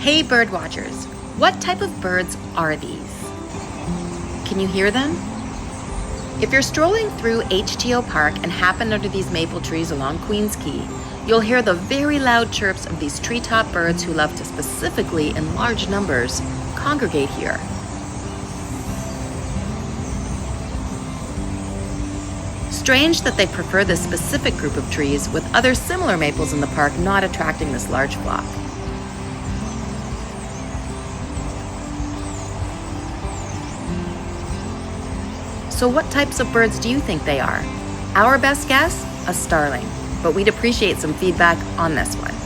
Hey bird watchers, what type of birds are these? Can you hear them? If you're strolling through HTO Park and happen under these maple trees along Queens Quay, you'll hear the very loud chirps of these treetop birds who love to specifically, in large numbers, congregate here. Strange that they prefer this specific group of trees, with other similar maples in the park not attracting this large flock. So what types of birds do you think they are? Our best guess? A starling, but we'd appreciate some feedback on this one.